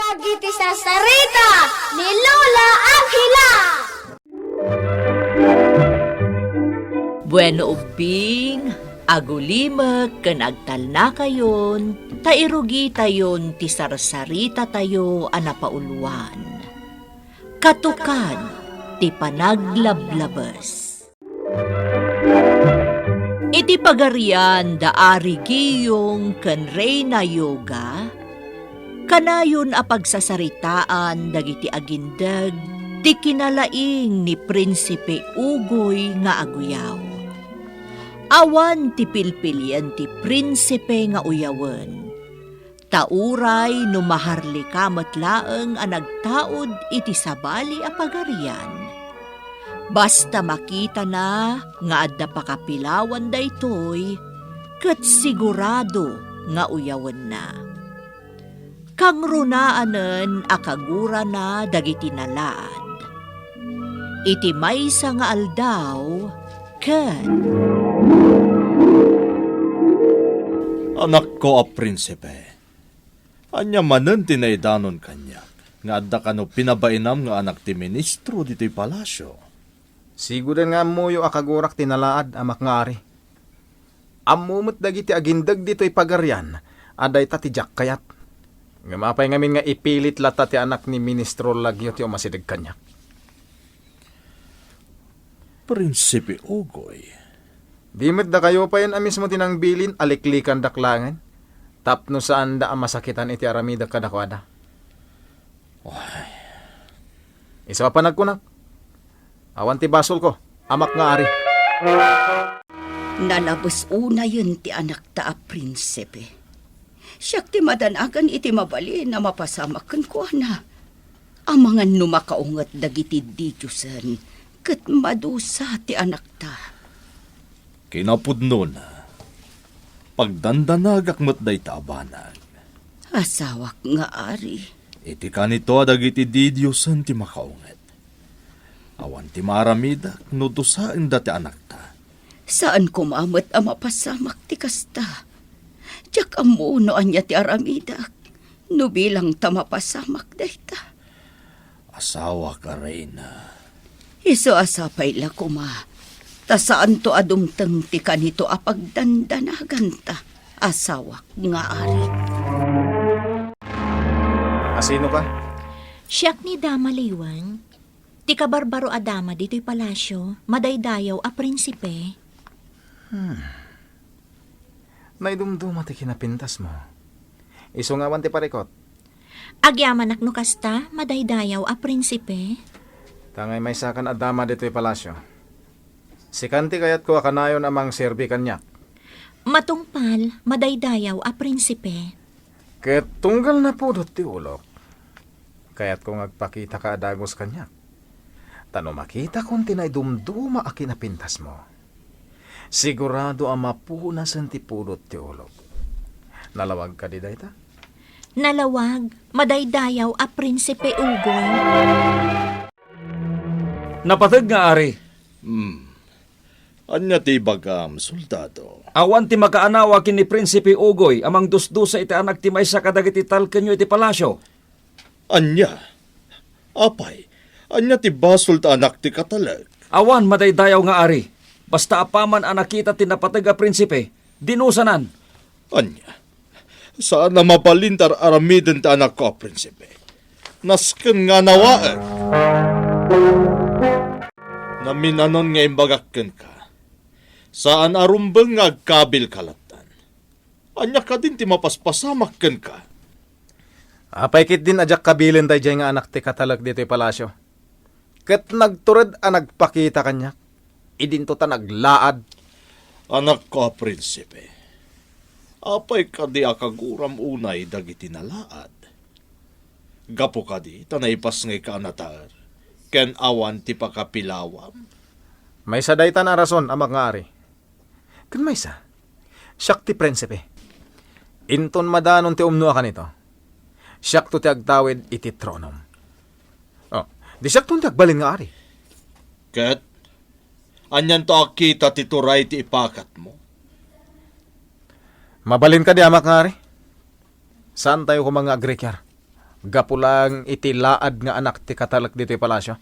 Dagiti sasarita ni Lola Aghila. Bueno ubing, agulima ken agtalna kayon, tairugi tayon ti sarsarita tayo anapauluan. Katukan ti panaglablabes. Iti pagarian da Ari Giyong ken Reyna Yoga, kanayon a pagsasaritaan dagiti agindag ti kinalaing ni Prinsipe Ugoy nga aguyaw. Awan ti pilpilyan ti prinsipe nga uyawen. Tauray no maharlikamat laeng a nagtaod iti sabali a pagarian. Basta makita na nga adda pakapilawan daytoy, ket sigurado nga uyawen na. Kang runaanen akagura na dagiti nalaad. Iti maysa nga aldaw, ken Anak ko a prinsipe, anya manen tinaidanon kanya, nga adda kano pinabainam nga anak ti ministro dito'y palasyo. Siguran nga moyo akagurak tinalaad amak nga ari. Amumot dagiti agindag dito'y pagaryan, aday ta ti jak kayat. Nga mapay ngamin nga ipilit lata ti anak ni ministro lagyo ti umasidag kanya. Prinsipe Ugoy, Di met da kayo pa yan mismo tinangbilin aliklikan daklangan. Tapno saan da ang masakitan iti aramida kadakwada. Isa pa nagkunak. Awan ti basol ko, amak nga ari. Nalabas una yun ti anak ta a prinsipe. Siyak ti madanagan iti mabali na mapasamakan ko na. Amangan numakaungat dagiti didyusan, ket madusa ti anak ta. kinapudno na, pagdandanag akmat day taabanag. Asawak nga ari. Iti kanito adagiti didyosan ti makaunget. Awan ti maramidak no dusain dati anak ta. Saan kumamot ang mapasamak ti kasta? Tiyak amuno anya ti aramidak. No bilang ta mapasamak dayta. Asawa ka, Reyna. Iso asapay la kuma. Ta saan to adumteng ti kanito apagdandanagan ta. Asawak nga ari. Asino ka? siyak ni Dama Liwang, ti kabarbaro a dama dito'y palasyo, madaydayaw a prinsipe. Naidumduma ti kinapintas mo. Iso nga ti parikot. Agyaman akno kasta, madaydayaw a prinsipe. Tangay may sakan adama dito'y palasyo. Si kanti kayat ko akanayon amang serbi kanyak. Matungpal, madaydayaw a prinsipe. Ket tunggal na po ti ulok. Kaya't kung agpakita ka adagos kanyak. Tano makita kung tinaydumduma a kinapintas mo. Sigurado ang mapunasan ti pulot ti ulok. Nalawag ka di dayta? Nalawag, madaydayaw a prinsipe Ugoy. Napatag nga ari. Anya ti bagam, soldado. Awan ti makaanawa kin ni Prinsipe Ugoy amang dusdusa iti anak ti maysa kadagiti talkenyo iti palasyo. Anya? Apay, anya ti basol ta anak ti katalag. Awan madaydayaw nga ari. Basta apaman anakita ti napatag a prinsipe, dinusanan. Anya? Saan na mapalintar aramiden ta anak ko, prinsipe? Nasken nga nawaan. Naminanon nga imbagakken ka. Saan arumbeng nga agkabil kalatan. Anya ka din ti mapaspasamakken ka. Apay kit din ajak kabilin tayo nga anak ti katalag dito'y palasyo. Ket nagtured a nagpakita kanyak. Idinto ta naglaad. Anak ko, prinsipe. Apay ka di akaguram unay dagiti nalaad. Gapo ka di, tanaypas ngay ka anatar. Ken awan ti pakapilawam. May saday ta na rason amak nga ari. Ken may sa. Siyak ti prinsipe. Inton madanon ti umnua ka nito. Siyak to ti agtawid iti tronom. Oh, di siyak to ti agbalin nga ari. Ket, anyan to akita ti turay ti ipakat mo. Mabalin ka di amak nga ari. Saan tayo ko mga agrekyar? Gapulang itilaad nga anak ti katalak dito'y palasyo.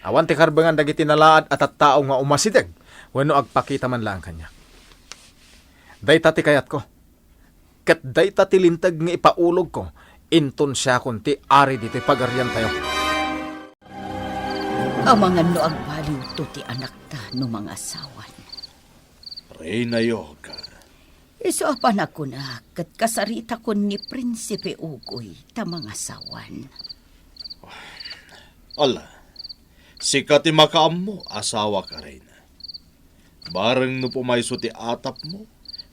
Awan ti karbangan dagiti nalaad at tao nga umasidag, wano agpakita man lang kanya. Dayta ti kayat ko. Kat dayta ti lintag nga ipaulog ko, inton siya kunti ari dito'y pagaryan tayo. Amangan no agbaliw to ti anak ta no mga asawan. Reyna Yoga, Iso apan ako na, kat kasarita ko ni Prinsipe Ugoy, ta mga asawan. ala, sikat ti makaam mo, asawa ka rin. Bareng no pumayso ti atap mo,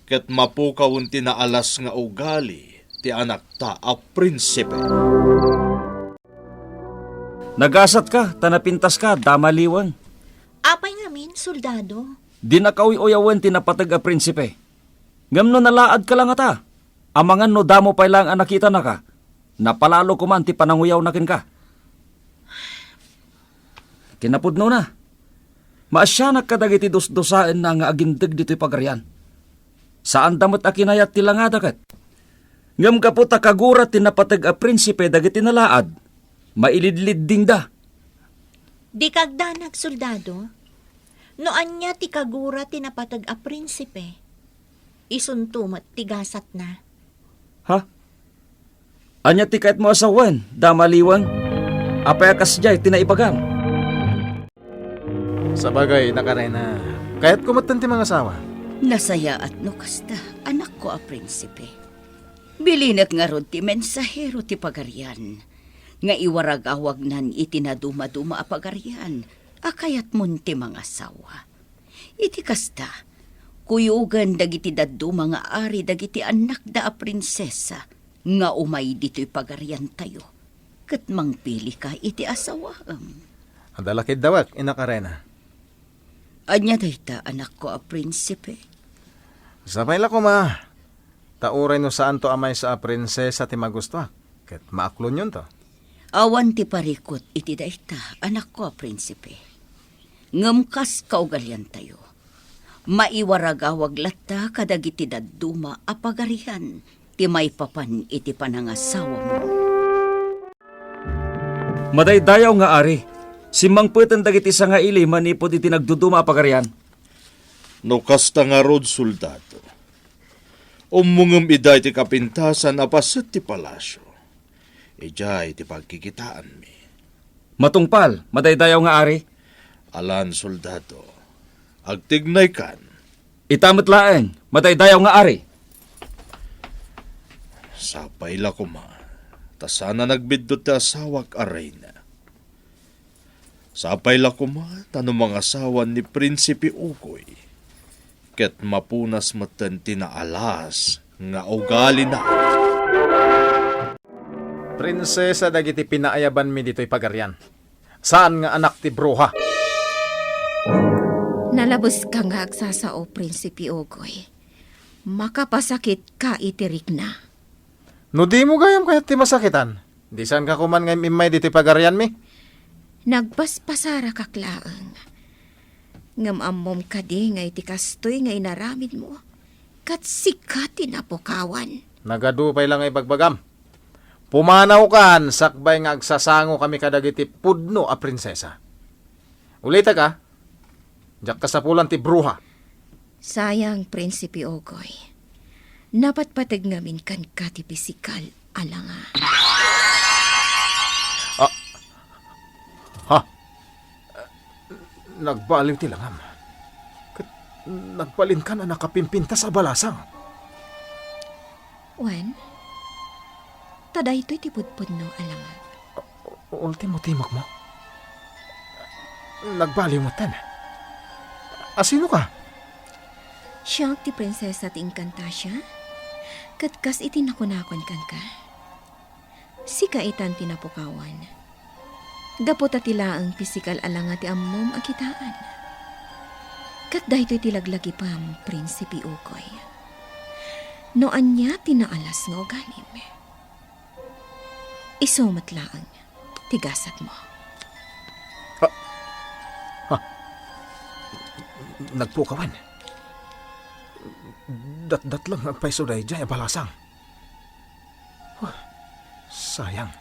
ket mapukawon ti naalas nga ugali, ti anak ta a prinsipe. Nagasat ka, tanapintas ka, damaliwang. Apay ngamin, soldado. Di na kauy-uyawan tinapatag a prinsipe. Ngam no nalaad ka lang ata. Amangan no damo pa lang ang nakita na ka. Napalalo ko man ti pananguyaw na kin ka. Kinapudno na. Maasyanak ka dagiti dos-dosaan na nga agindag dito'y pagaryan. Saan damot akinayat ti langada kat? Ngam kaputa kagurat tinapatag a prinsipe dagiti nalaad. Mailidlid ding da. Di kagdanag, soldado. Noan niya ti kagura tinapatag a prinsipe. Isuntumat tigasat na. Ha? Anya ti kahit mo asawan, damaliwang. Apay akas jay tinaipagam. Sa bagay, nakarena, kaya't kumatan ti mga asawa. Nasaya at no kasta, anak ko a Prinsipe. Bilinak nga rod ti mensahero ti pagaryan. Nga iwarag-awag nan itinaduma-duma a pagaryan. Akayat mon ti mga asawa. Iti kasta, kuyugan dagiti daduma nga ari dagiti anak da a prinsesa nga umay dito'y pagaryan tayo. Kat mangpili ka iti asawaam. Adalakid dawak, inakarena. Anya dayta anak ko a prinsipe. Sabay la ko ma. Tauray no saan to amay sa prinsesa ti magusto. Ket maaklon yun to. Awan ti parikot iti dayta anak ko a prinsipe. Ngamkas kaugalyan tayo. Maiwaragawag latta kadagiti dadduma a pagarihan ti may papan iti panangasawa mo. Madaydayaw nga ari. Simangputan dagiti sa nga ili manipod iti nagduduma a pagaryan. No kasta nga rod soldado. Umungam iday ti kapintasan apasit ti palasyo. Ijay ti pagkikitaan mi. Matungpal, madaydayaw nga ari. Alan soldado, agtignay kan. Itamot laeng, madaydayaw nga ari. Sapay la kuma, tasana nagbidot ti asawak aray na. Sapay la kuma, tanong mga asawan ni Prinsipe Ugoy. Ket mapunas matan tinaalas nga ugali na. Prinsesa dagiti pinaayaban mi dito'y pagaryan. Saan nga anak ti bruha? Nalabos ka nga agsasao, Prinsipe Ugoy. Makapasakit ka itirik na. No di mo gayam kaya ti masakitan. Di saan ka kuman nga imay dito'y pagaryan mi? Nagpaspasara kaklaang. Ngamamom ka di nga iti kastoy nga inaramid mo. Kat sikati na pukawan. Nagadupay lang ay bagbagam. Pumanaw kan, sakbay nga agsasango kami kadagiti pudno a prinsesa. Ulita ka, jak kasapulan ti bruha. Sayang, Prinsipe Ugoy. Napatpatag ngamin kan ka ti pisikal alanga. Nagbaliw ti langam. Nagbalin ka na nakapimpinta sa balasang. Wen? Taday ito'y tipudpud no alanga. Ultimo timok mo. Nagbaliw mo tan. Asino ka? Siya ti prinsesa ti Encantasia. Katkas iti nakunakon kan ka. Si kaitan tinapukawan. Gapota tila ang pisikal alanga ti ammom akitaan. Kat dahito tilaglagi pam, Prinsipe Ugoy. Noan niya tinaalas nga ugalim. Isumat laang, tigasat mo. Nagpukawan. Dat lang ang paiso dahi dyan, balasang. Sayang.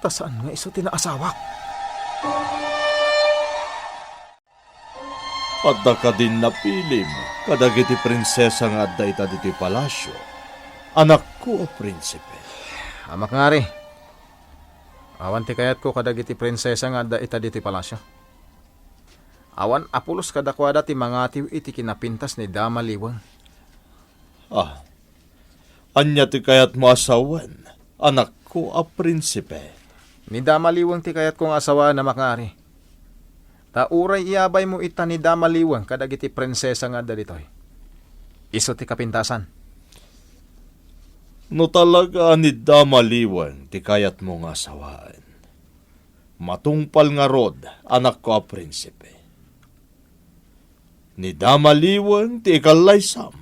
Tasaan nga iso tinaasawak. Adda ka din napilim, kadagiti prinsesa nga adda ita dito'y palasyo. Anak ko o prinsipe. Amak nga rin. Awan ti kayat ko kadagiti prinsesa nga adda ita dito'y palasyo. Awan apulos kadakwada ti mangatiw iti kinapintas ni Dama Liwang. Anya ti kayat mo asawan, anak ko a prinsipe. Ni Dama Liwang ti kayat kong asawa na makari. Tauray iabay mo ita ni Dama Liwang kadagiti prinsesa nga adda ditoy. Iso ti kapintasan. No talaga ni Dama Liwang ti kayat mo nga asawaan. Matungpal nga rod, anak ko a prinsipe. Ni Dama Liwang ti ikalaysam,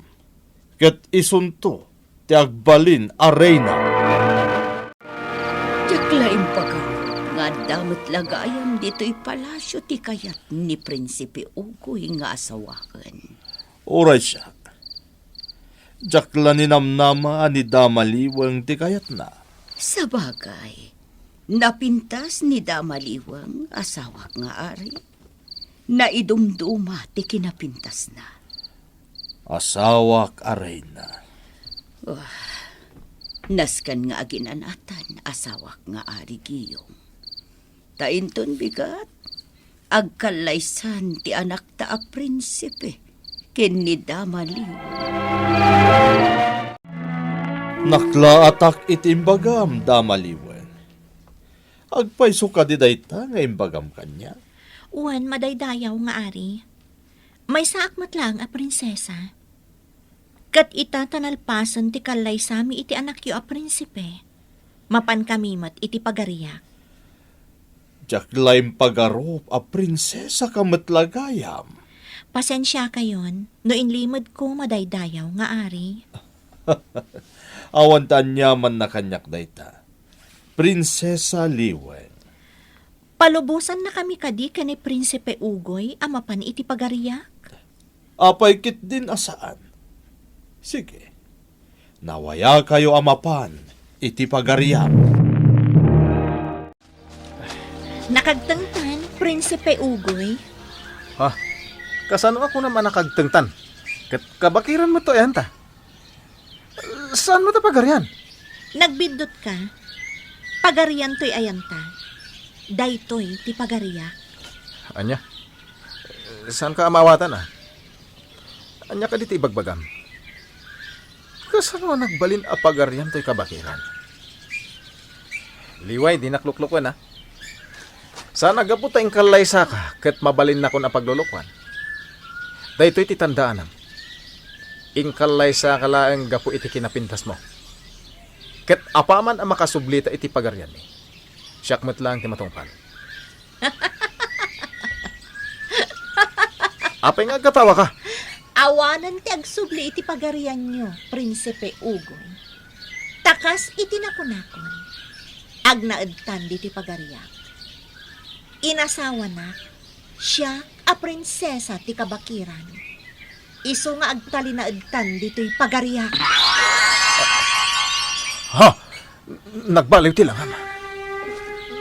ket isunto ti agbalin a reyna. Jaklaim pagaw, nga damot lagayam dito'y palasyo ti kayat ni Prinsipe Ugoy nga asawakan. Oray siya. Jakla ni namnama ni Dama Liwang ti kayat na. Sa bagay, napintas ni Dama Liwang asawak nga ari, na idumduma ti kinapintas na. Asawak a reyna. Naskan nga aginanatan asawak nga ari giyong. Tainton bigat, agkalaysan ti anak ta a prinsipe, ken ni Dama Liwang. Naklaatak itimbagam, Dama Liwang. Agpayso ka di dayta nga imbagam kanya. Uwan madaydayaw nga ari. May saakmat lang a prinsesa. Kat ita tanalpasan ti kalay sami iti anak yu a prinsipe. Mapan kamimat iti pagariyak. Jaklaim pagarop a prinsesa kamatlagayam. Pasensya kayon, no inlimod ko madaydayaw nga ari. Awan tanyaman na kanyak dayta. Prinsesa Liwang. Palubusan na kami kadi kani Prinsipe Ugoy amapan iti pagariyak. Apay kit din asaan. Sige, nawaya kayo amapan, iti pagariyak. Nakagtangtan, Prinsipe Ugoy. Kasano ako naman nakagtengtan? Kabakiran mo to yanta. Saan mo ta pagaryan? Nagbindot ka. Pagariyan to'y ayanta. Daytoy ti pagariyak. Anya? Saan ka amawatan Anya ka diti ibagbagam. Kasano nagbalin a pagaryan to'y kabakiran? Liway, di nakluklukan Sana gaputa ing kalaysa ka, ket mabalin na ko na paglulukwan. Daytoy ti tandaan ing kalaysa ka laeng gapu iti kinapintas mo. Ket apaman ang makasublita iti pagaryan ni. Siyakmat lang ti matungpal. Apay nga gatawa ka? Awanan ti agsubli iti pagariyan nyo, Prinsipe Ugoy. Takas iti nakunakon. Agnaedtan di ti pagariyak. Inasawa na, siya a prinsesa ti kabakiran. Iso nga agtalinaedtan dito'y pagariyak. Nagbaliw ti langam.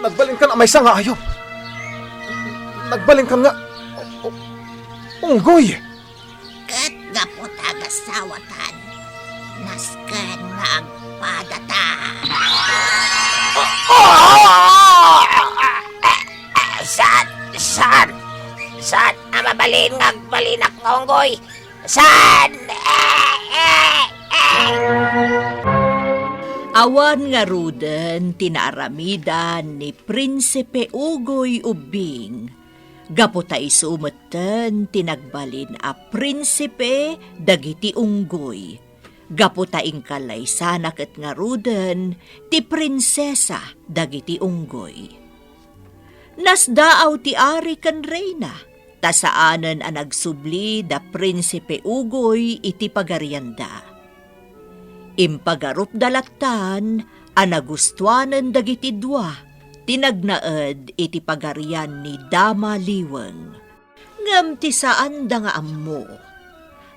Nagbalin ka na may nga ayop. Nagbalin ka nga unggoy. Kat gapot agasawatan. Naskan nga agpadata. Saan mabalin nga balinak nga unggoy? Saan? Awan nga ruden tinaaramidan ni Prinsipe Ugoy ubing. Gaputa isumeten tinagbalin a prinsipe dagiti unggoy. Gaputa ingkalay sana ket nga ruden ti prinsesa dagiti unggoy. Nasdaaw ti ari ken reyna, tasaanen a nagsubli da Prinsipe Ugoy iti pagarianda. Impagarup dalatan a nagustuanen dagiti dua, tinagnaed iti pagarian ni Dama Liwang. Ngam ti saan da nga ammo,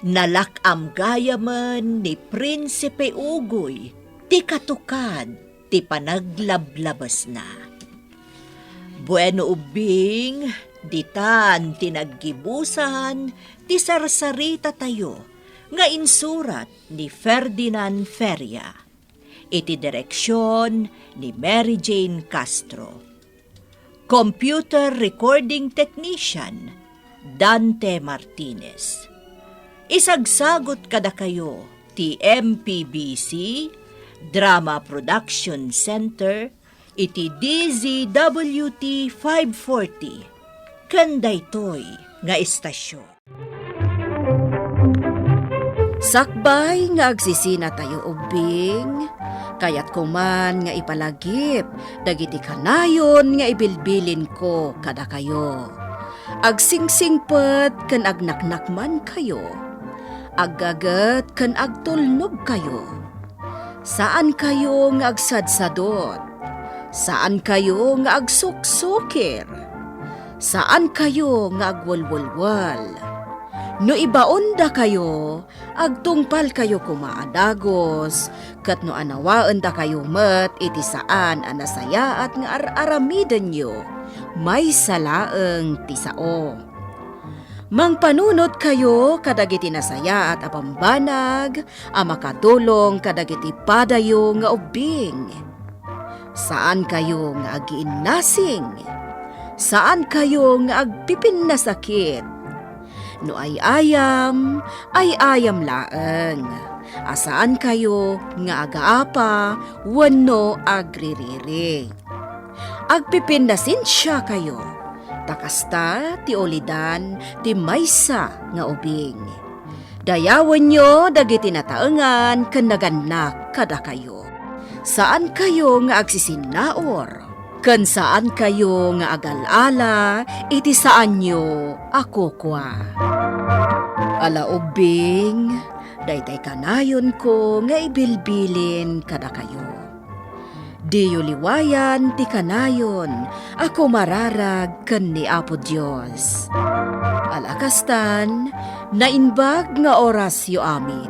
nalakam gayaman ni Prinsipe Ugoy, ti katukad ti panaglablabas na. Bueno ubing, ditan tinaggibusan, ti sarsarita tayo, nga insurat ni Ferdinand Feria. Iti direksyon ni Mary Jane Castro. Computer Recording Technician, Dante Martinez. Isagsagot kada kayo, ti MPBC, Drama Production Center, iti DZWT 540, kandaytoy nga istasyon. Sakbay nga agsisina tayo ubing, kayat kuman nga ipalagip, dagiti kanayon nga ibilbilin ko kada kayo. Agsingsingpet kan agnaknakman kayo, aggagat kan agtulnog kayo. Saan kayo nga agsadsadot? Saan kayo nga agsuksukir? Saan kayo nga agwalwalwal? No ibaon da kayo, agtungpal kayo kumaadagos, kat no anawaan da kayo met iti saan anasaya at nga aramiden nyo, may salaeng tisao. Mangpanunot kayo kadagiti nasaya at apambanag, makatulong kadagiti padayo nga ubing. Saan kayo nga agiinnasing? Saan kayo nga agpipin na sakit? No ay ayam laeng. Asaan kayo nga agaapa, wano agririri. Agpipindasin siya kayo. Takasta ti olidan ti maysa nga ubing. Dayawan nyo dagiti nataengan ken naganak kada kayo. Saan kayo nga agsisinaor? Ken saan kayo nga agalala, iti saan nyo ako kwa. Ala ubing, daytay kanayon ko nga ibilbilin kada kayo. Diyo liwayan ti kanayon, ako mararag ken ni Apo Dios. Alakastan, nainbag nga orasyo amin.